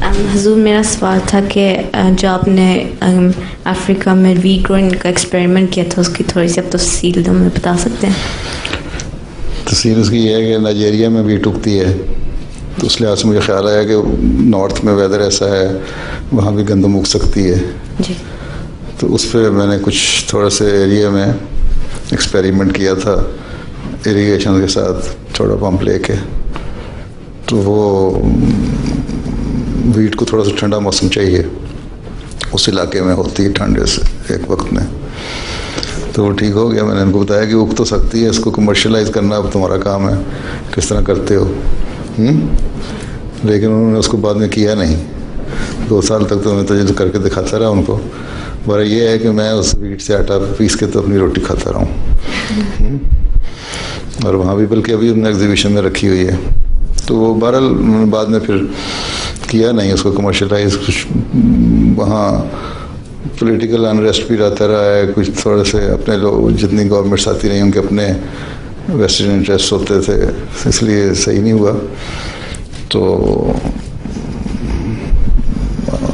हुजूर, मेरा सवाल था कि जो आपने अफ्रीका में वीट ग्रोइंग का एक्सपेरिमेंट किया था उसकी थोड़ी सी आप तफसील तो हमें बता सकते हैं? तफसील उसकी ये है कि नाइजीरिया में वीट उगती है, तो उस लिहाज से मुझे ख्याल आया कि नॉर्थ में वेदर ऐसा है, वहाँ भी गंदम उग सकती है जी। तो उस पर मैंने कुछ थोड़ा से एरिया में एक्सपेरिमेंट किया था इरिगेशन के साथ, थोड़ा पंप लेके। तो वो वीट को थोड़ा सा ठंडा मौसम चाहिए, उस इलाके में होती है ठंडे से एक वक्त में, तो वो ठीक हो गया। मैंने उनको बताया कि उग तो सकती है, इसको कमर्शलाइज करना अब तुम्हारा काम है, किस तरह करते हो। लेकिन उन्होंने उसको बाद में किया नहीं। 2 साल तक तो मैं तो करके दिखाता रहा उनको। पर ये है कि मैं उस वीट से आटा पीस के तो अपनी रोटी खाता रहा हूँ। और वहाँ भी बल्कि अभी उन्होंने एग्जीबिशन में रखी हुई है। तो वो बहरहाल उन्होंने बाद में फिर किया नहीं उसको कमर्शलाइज। कुछ वहाँ पॉलिटिकल अनरेस्ट भी रहता रहा है, कुछ थोड़े से अपने लोग, जितनी गवर्नमेंट्स आती रही उनके अपने वेस्टर्न इंटरेस्ट होते थे, इसलिए सही नहीं हुआ। तो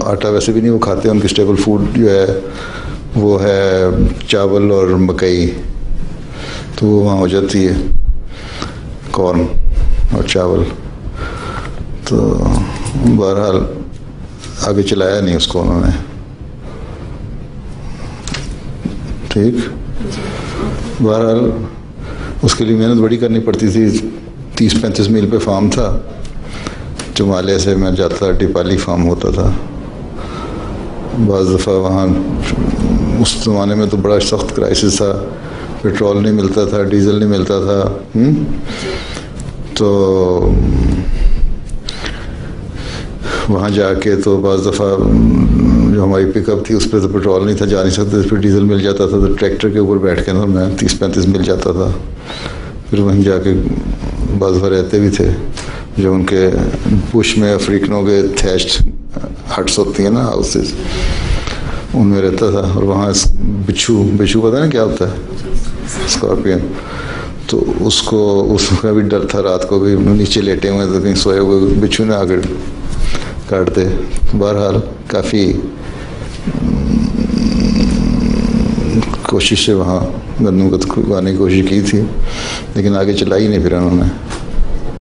आटा वैसे भी नहीं वो खाते, उनकी स्टेबल फूड जो है वो है चावल और मकई, तो वो वहाँ हो जाती है, कॉर्न और चावल। तो बहरहाल आगे चलाया नहीं उसको उन्होंने। ठीक, बहरहाल उसके लिए मेहनत बड़ी करनी पड़ती थी। 30-35 मील पे फार्म था, जुमाले से मैं जाता था, टिपाली फार्म होता था। बाज़ दफ़ा वहाँ उस ज़माने में तो बड़ा सख्त क्राइसिस था, पेट्रोल नहीं मिलता था, डीजल नहीं मिलता था। तो वहाँ जाके तो बाज़ दफ़ा जो हमारी पिकअप थी उस पर तो पेट्रोल नहीं था, जा नहीं सकते, फिर डीजल मिल जाता था तो ट्रैक्टर के ऊपर बैठ के ना मैं 30-35 मिल जाता था। फिर वहीं जाके बाज़ दफ़ा रहते भी थे, जो उनके बुश में अफ्रीकनों के थैच्ड हट्स होती हैं ना, हाउसेस, उनमें रहता था। और वहाँ बिच्छू पता है ना क्या होता है, स्कॉर्पियन, तो उसका भी डर था। रात को भी नीचे लेटे हुए तो कहीं सोए हुए बिच्छू ने आकर काट दे। बहरहाल काफ़ी कोशिश से वहाँ गंदम को उगाने की कोशिश की थी, लेकिन आगे चलाई नहीं फिर उन्होंने।